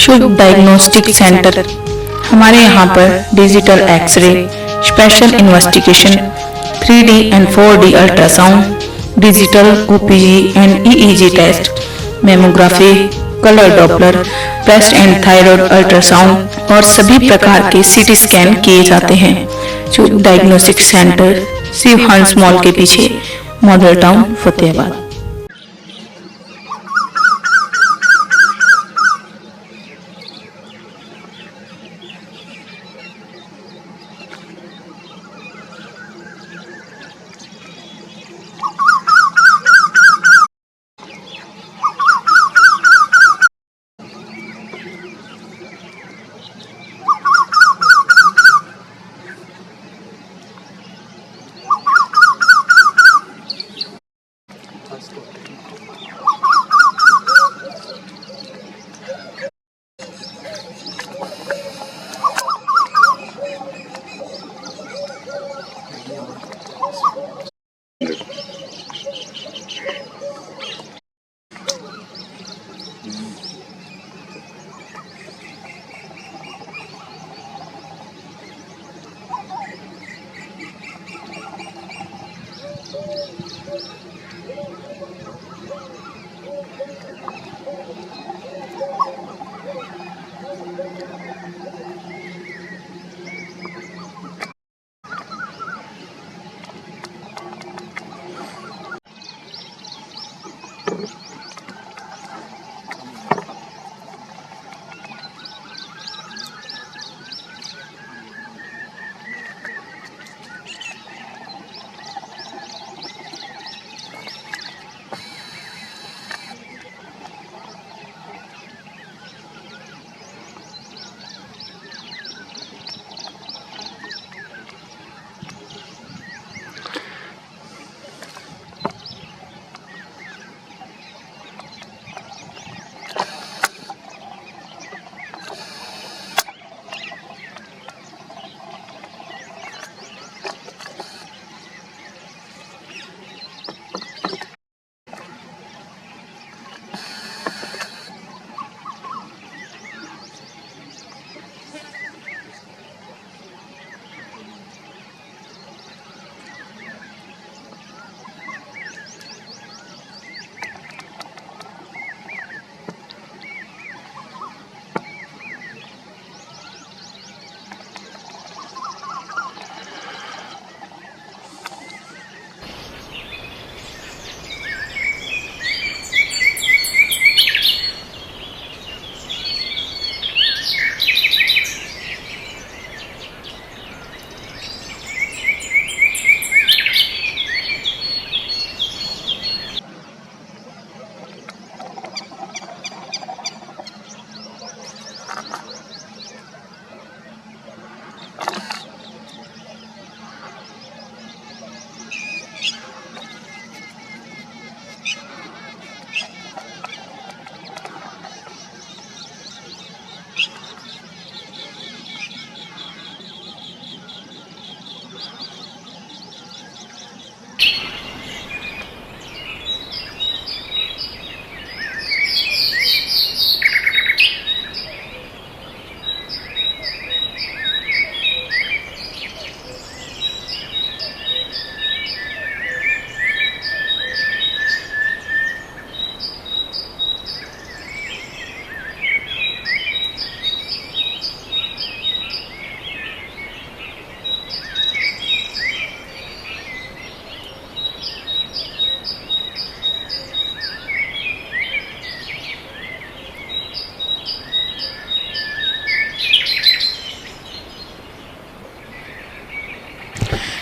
शुभ diagnostic centre. हमारे यहाँ पर digital x ray, special investigation, 3D and 4D ultrasound, digital OPG and EEG test, mammography, colour Doppler, breast and thyroid ultrasound और सभी प्रकार के CT scan किए जाते हैं। शुभ डायग्नोस्टिक सेंटर शिव हंस मॉल के पीछे, मॉडल टाउन, फतेहाबाद।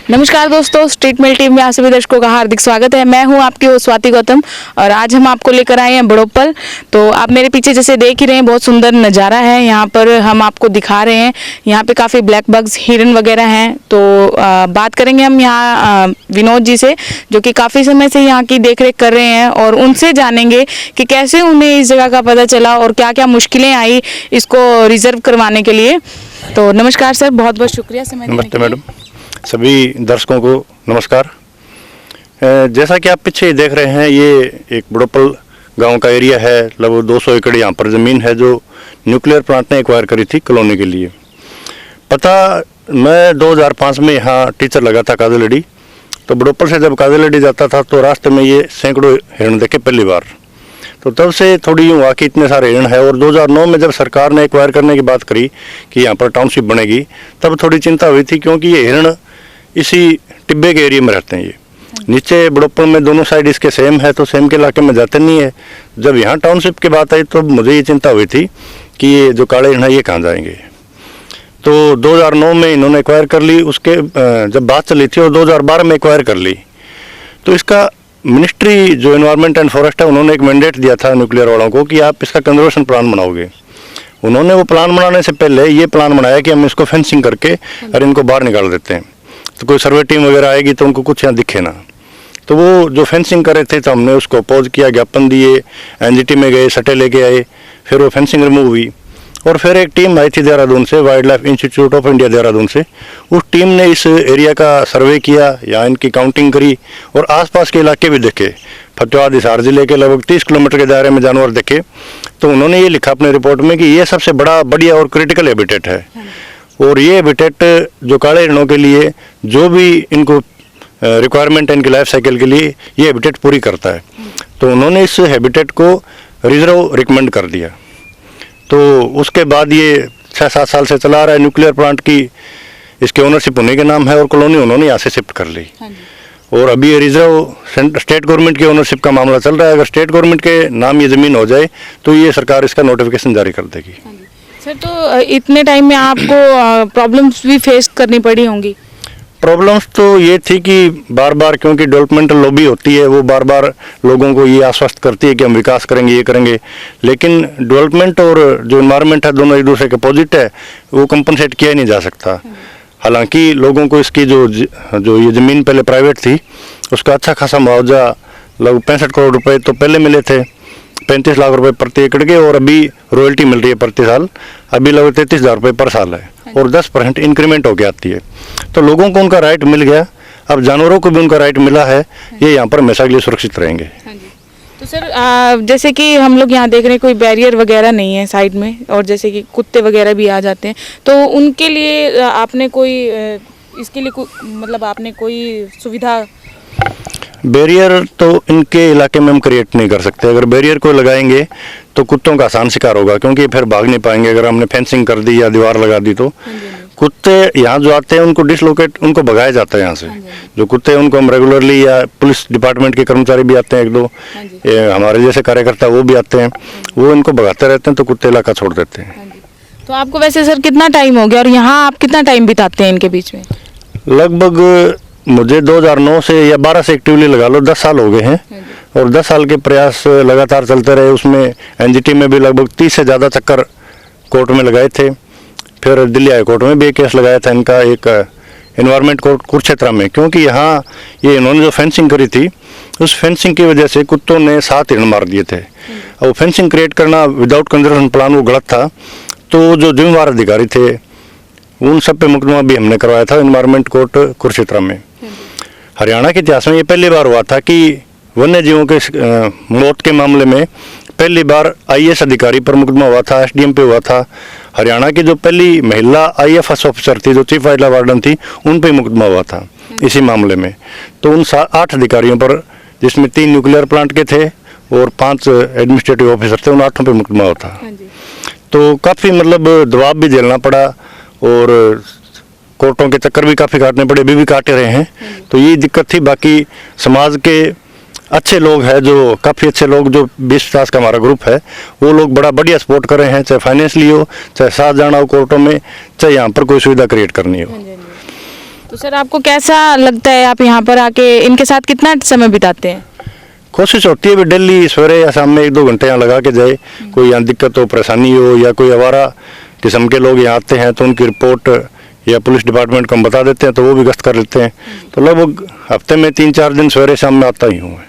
नमस्कार दोस्तों, स्ट्रीट मेल टीम में आप सभी दर्शकों का हार्दिक स्वागत है। मैं हूं आपकी वो स्वाति गौतम और आज हम आपको लेकर आए हैं बड़ोपल। तो आप मेरे पीछे जैसे देख ही रहे हैं, बहुत सुंदर नज़ारा है। यहाँ पर हम आपको दिखा रहे हैं, यहाँ पे काफ़ी ब्लैक बग्स, हिरन वगैरह हैं। तो बात करेंगे हम यहाँ विनोद जी से, जो कि काफ़ी समय से यहाँ की देखरेख कर रहे हैं, और उनसे जानेंगे कि कैसे उन्हें इस जगह का पता चला और क्या क्या मुश्किलें आई इसको रिजर्व करवाने के लिए। तो नमस्कार सर, बहुत बहुत शुक्रिया समय देने के लिए। नमस्ते मैडम, सभी दर्शकों को नमस्कार। जैसा कि आप पीछे देख रहे हैं, ये एक बड़ोपल गांव का एरिया है, लगभग 200 एकड़ यहाँ पर ज़मीन है जो न्यूक्लियर प्लांट ने एक्वायर करी थी कॉलोनी के लिए। पता, मैं 2005 में यहाँ टीचर लगा था काजलडी, तो बड़ोपल से जब काजलडी जाता था तो रास्ते में ये सैकड़ों हिरण देखे पहली बार। तो तब से थोड़ी यूँ हुआ कि इतने सारे हिरण है। और 2009 में जब सरकार ने एक्वायर करने की बात करी कि यहाँ पर टाउनशिप बनेगी, तब थोड़ी चिंता हुई थी, क्योंकि ये हिरण इसी टिब्बे के एरिया में रहते हैं। ये नीचे बड़ोपल में दोनों साइड इसके सेम है, तो सेम के इलाके में जाते नहीं है। जब यहाँ टाउनशिप की बात आई तो मुझे ये चिंता हुई थी कि ये जो काले हिरण है ये कहाँ जाएंगे। तो 2009 में इन्होंने एक्वायर कर ली। उसके जब बात चली थी और 2012 में एक्वायर कर ली, तो इसका मिनिस्ट्री जो एनवायरनमेंट एंड फॉरेस्ट है, उन्होंने एक मैंडेट दिया था न्यूक्लियर वालों को कि आप इसका कंजर्वेशन प्लान बनाओगे। उन्होंने वो प्लान बनाने से पहले ये प्लान बनाया कि हम इसको फेंसिंग करके और इनको बाहर निकाल देते हैं, तो कोई सर्वे टीम वगैरह आएगी तो उनको कुछ यहाँ दिखे ना। तो वो जो फेंसिंग कर रहे थे तो हमने उसको अपोज किया, ज्ञापन दिए, एनजीटी में गए, सटे लेके आए, फिर वो फेंसिंग रिमूव हुई। और फिर एक टीम आई थी देहरादून से, wild life institute of India Dehradun से। उस टीम ने इस एरिया का सर्वे किया, या इनकी काउंटिंग करी और आसपास के इलाके भी देखे। फतेहाबाद हिसार जिले के लगभग 30 किलोमीटर के दायरे में जानवर देखे। तो उन्होंने ये लिखा अपने रिपोर्ट में कि ये सबसे बड़ा, बढ़िया और क्रिटिकल हैबिटेट है। और ये हैबिटेट जो काले हिरणों के लिए जो भी इनको रिक्वायरमेंट है इनकी लाइफ साइकिल के लिए, ये हैबिटेट पूरी करता है। तो उन्होंने इस हैबिटेट को रिजर्व रिकमेंड कर दिया। तो उसके बाद ये 6-7 साल से चला रहा है। न्यूक्लियर प्लांट की इसके ओनरशिप होने के नाम है और कॉलोनी उन्होंने यहाँ से शिफ्ट कर ली। और अभी ये रिजर्व स्टेट गवर्नमेंट की ओनरशिप का मामला चल रहा है। अगर स्टेट गवर्नमेंट के नाम ये ज़मीन हो जाए तो ये सरकार इसका नोटिफिकेशन जारी कर देगी। सर, तो इतने टाइम में आपको प्रॉब्लम्स भी फेस करनी पड़ी होंगी? प्रॉब्लम्स तो ये थी कि बार बार, क्योंकि डेवलपमेंटल लॉबी होती है, वो बार बार लोगों को ये आश्वस्त करती है कि हम विकास करेंगे, ये करेंगे। लेकिन डेवलपमेंट और जो इन्वायरमेंट है दोनों एक दूसरे के अपोजिट है, वो कंपनसेट किया ही नहीं जा सकता। हालांकि लोगों को इसकी जो ये ज़मीन पहले प्राइवेट थी उसका अच्छा खासा मुआवजा, लगभग 65 करोड़ रुपए तो पहले मिले थे, 35 लाख रुपए प्रति एकड़ के, और अभी रॉयल्टी मिल रही है प्रति साल, अभी लगभग 33,000 रुपये पर साल है और 10% इंक्रीमेंट होकर आती है। तो लोगों को उनका राइट मिल गया, अब जानवरों को भी उनका राइट मिला है, ये यहाँ पर हमेशा के लिए सुरक्षित रहेंगे। तो सर, जैसे कि हम लोग यहाँ देख रहे हैं कोई बैरियर वगैरह नहीं है साइड में, और जैसे कि कुत्ते वगैरह भी आ जाते हैं, तो उनके लिए आपने कोई इसके लिए मतलब आपने कोई सुविधा? बैरियर तो इनके इलाके में हम क्रिएट नहीं कर सकते। अगर बैरियर को लगाएंगे तो कुत्तों का आसान शिकार होगा, क्योंकि फिर भाग नहीं पाएंगे। अगर हमने फेंसिंग कर दी या दीवार लगा दी तो कुत्ते यहाँ जो आते हैं उनको डिसलोकेट, उनको भगाया जाता है यहाँ से। जो कुत्ते हैं उनको हम रेगुलरली, या पुलिस डिपार्टमेंट के कर्मचारी भी आते हैं, 1-2 हमारे जैसे कार्यकर्ता वो भी आते हैं, वो इनको भगाते रहते हैं, तो कुत्ते इलाका छोड़ देते हैं। तो आपको वैसे सर कितना टाइम हो गया, और यहाँ आप कितना टाइम बिताते हैं इनके बीच में? लगभग मुझे 2009 से या 12 से एक्टिवली लगा लो 10 साल हो गए हैं, और 10 साल के प्रयास लगातार चलते रहे। उसमें एनजीटी में भी लगभग 30 से ज़्यादा चक्कर कोर्ट में लगाए थे। फिर दिल्ली हाई कोर्ट में भी एक केस लगाया था इनका, एक एनवायरनमेंट कोर्ट कुरुक्षेत्र में, क्योंकि यहाँ ये इन्होंने जो फेंसिंग करी थी, उस फेंसिंग की वजह से कुत्तों ने 7 हिरण मार दिए थे। और फेंसिंग क्रिएट करना विदाउट कंजर्वेशन प्लान वो गलत था। तो जो जिम्मेवार अधिकारी थे उन सब पे मुकदमा भी हमने करवाया था एनवायरनमेंट कोर्ट कुरुक्षेत्र में। हरियाणा के इतिहास में ये पहली बार हुआ था कि वन्य जीवों के मौत के मामले में पहली बार आईएएस अधिकारी पर मुकदमा हुआ था, एसडीएम पे हुआ था। हरियाणा की जो पहली महिला आईएफएस ऑफिसर थी, जो चीफ वाइल्ड लाइफ वार्डन थी, उन पे मुकदमा हुआ था इसी मामले में। तो उन 8 अधिकारियों पर, जिसमें 3 न्यूक्लियर प्लांट के थे और 5 एडमिनिस्ट्रेटिव ऑफिसर थे, उन 8 पे मुकदमा हुआ था। तो काफ़ी मतलब दबाव भी झेलना पड़ा और कोर्टों के चक्कर भी काफ़ी काटने पड़े, अभी भी काटे रहे हैं। तो ये दिक्कत थी। बाकी समाज के अच्छे लोग हैं, जो काफ़ी अच्छे लोग, जो 20-50 का हमारा ग्रुप है, वो लोग बड़ा बढ़िया सपोर्ट कर रहे हैं, चाहे फाइनेंशियली हो, चाहे साथ जाना हो कोर्टों में, चाहे यहाँ पर कोई सुविधा क्रिएट करनी हो। तो सर, आपको कैसा लगता है, आप यहाँ पर आके इनके साथ कितना समय बिताते हैं? कोशिश होती है भी डेली सवेरे या शाम में 1-2 घंटे यहाँ लगा के जाए। कोई यहाँ दिक्कत हो, परेशानी हो, या कोई आवारा किस्म के लोग यहाँ आते हैं तो उनकी रिपोर्ट या पुलिस डिपार्टमेंट को हम बता देते हैं, तो वो भी गश्त कर लेते हैं। तो लगभग हफ्ते में 3-4 दिन सवेरे शाम में आता ही हूँ।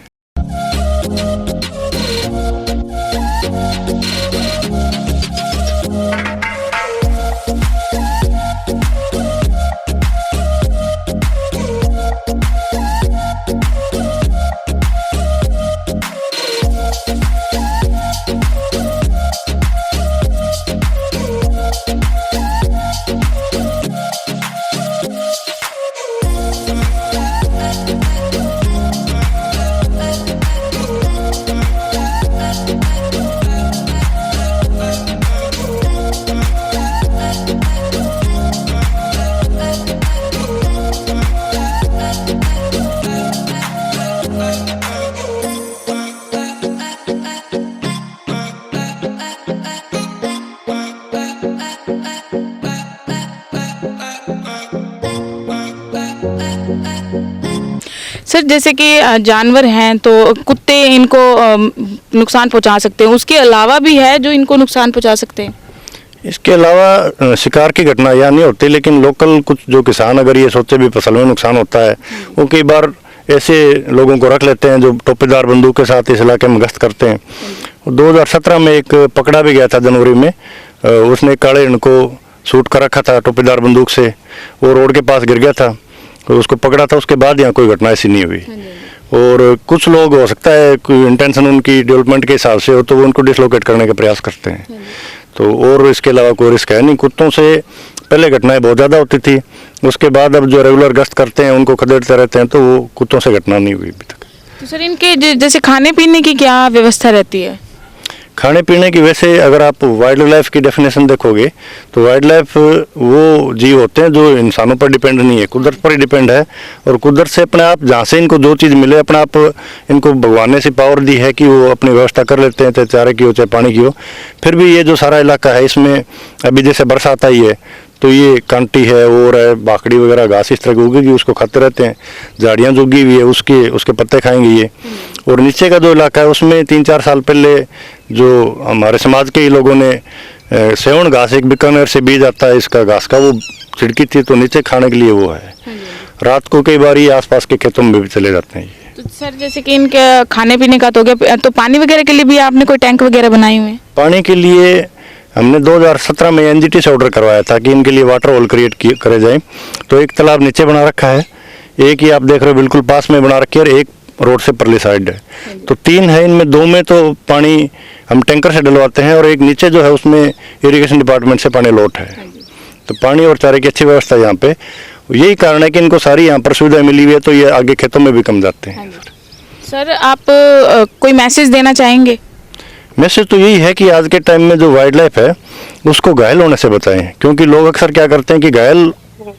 सर जैसे कि जानवर हैं तो कुत्ते इनको नुकसान पहुंचा सकते हैं, उसके अलावा भी है जो इनको नुकसान पहुंचा सकते हैं? इसके अलावा शिकार की घटना या नहीं होती, लेकिन लोकल कुछ जो किसान अगर ये सोचे भी फसल में नुकसान होता है, वो कई बार ऐसे लोगों को रख लेते हैं जो टोपेदार बंदूक के साथ इस इलाके में गश्त करते हैं। 2017 में एक पकड़ा भी गया था जनवरी में, उसने काले हिरण को शूट कर रखा था टोपेदार बंदूक से, वो रोड के पास गिर गया था, तो उसको पकड़ा था। उसके बाद यहाँ कोई घटना ऐसी नहीं हुई। और कुछ लोग हो सकता है कोई इंटेंशन उनकी डेवलपमेंट के हिसाब से हो तो वो उनको डिसलोकेट करने का प्रयास करते हैं, तो और इसके अलावा कोई रिस्क है नहीं। कुत्तों से पहले घटनाएं बहुत ज़्यादा होती थी, उसके बाद अब जो रेगुलर गश्त करते हैं उनको खदेड़ते रहते हैं, तो वो कुत्तों से घटना नहीं हुई अभी तक। तो सर इनके जैसे खाने पीने की क्या व्यवस्था रहती है? खाने पीने की वैसे अगर आप वाइल्ड लाइफ की डेफिनेशन देखोगे तो वाइल्ड लाइफ वो जीव होते हैं जो इंसानों पर डिपेंड नहीं है, कुदरत पर ही डिपेंड है। और कुदरत से अपने आप जहाँ से इनको जो चीज़ मिले अपने आप इनको भगवान ने सी पावर दी है कि वो अपनी व्यवस्था कर लेते हैं, चाहे चारे की हो चाहे पानी की हो। फिर भी ये जो सारा इलाका है इसमें अभी जैसे बरसात आई है तो ये कांटी है और है बाखड़ी वगैरह घास इस तरह की उगेगी, उसको खाते रहते हैं। झाड़ियाँ जो उगी हुई है उसके पत्ते खाएंगे ये। और नीचे का जो इलाका है उसमें 3-4 साल पहले जो हमारे समाज के ही लोगों ने सेवन घास एक बीकानेर से बीज आता है इसका घास का, वो छिड़की थी, तो नीचे खाने के लिए वो है। रात को कई बार ये आसपास के खेतों में भी चले जाते हैं ये। तो सर जैसे कि इनके खाने पीने का तो हो गया, तो पानी वगैरह के लिए भी आपने कोई टैंक वगैरह बनाए हुए हैं? पानी के लिए हमने 2017 में एनजीटी से ऑर्डर करवाया था कि इनके लिए वाटर होल क्रिएट करे जाए। तो एक तालाब नीचे बना रखा है, एक ही आप देख रहे हो बिल्कुल पास में बना रखी है, और एक रोड से परली साइड है। तो 3 है, इनमें 2 में तो पानी हम टैंकर से डलवाते हैं और एक नीचे जो है उसमें इरिगेशन डिपार्टमेंट से पानी लौट है। तो पानी और चारे की अच्छी व्यवस्था है यहाँ पे। यही कारण है कि इनको सारी यहाँ पर सुविधा मिली हुई है, तो ये आगे खेतों में भी कम जाते हैं। सर आप कोई मैसेज देना चाहेंगे? मैसेज तो यही है कि आज के टाइम में जो वाइल्ड लाइफ है उसको घायल होने से बचाएं, क्योंकि लोग अक्सर क्या करते हैं कि घायल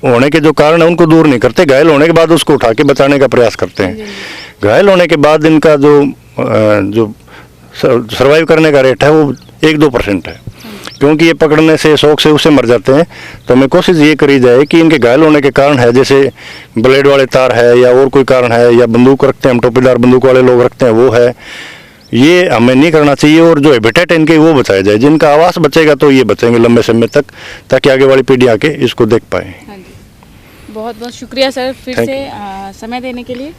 होने के जो कारण है उनको दूर नहीं करते, घायल होने के बाद उसको उठा के बचाने का प्रयास करते हैं। घायल होने के बाद इनका जो सर्वाइव करने का रेट है वो 1-2% है, क्योंकि ये पकड़ने से शौक से उससे मर जाते हैं। तो हमें कोशिश ये करी जाए कि इनके घायल होने के कारण है, जैसे ब्लेड वाले तार है या और कोई कारण है, या बंदूक रखते हैं हम टोपीदार बंदूक वाले लोग रखते हैं वो है, ये हमें नहीं करना चाहिए। और जो हैबिटेट है इनके वो बचाया जाए, जिनका आवास बचेगा तो ये बचेंगे लंबे समय तक, ताकि आगे वाली पीढ़ी आके इसको देख पाए। बहुत बहुत शुक्रिया सर फिर से समय देने के लिए।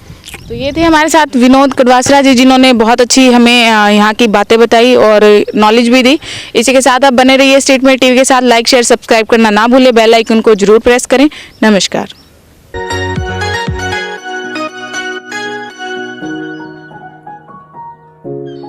तो ये थे हमारे साथ विनोद कड़वासरा जी, जिन्होंने बहुत अच्छी हमें यहाँ की बातें बताई और नॉलेज भी दी। इसी के साथ आप बने रहिए स्टेटमेंट टीवी के साथ। लाइक शेयर सब्सक्राइब करना ना भूलें, बेल आइकन को जरूर प्रेस करें। नमस्कार।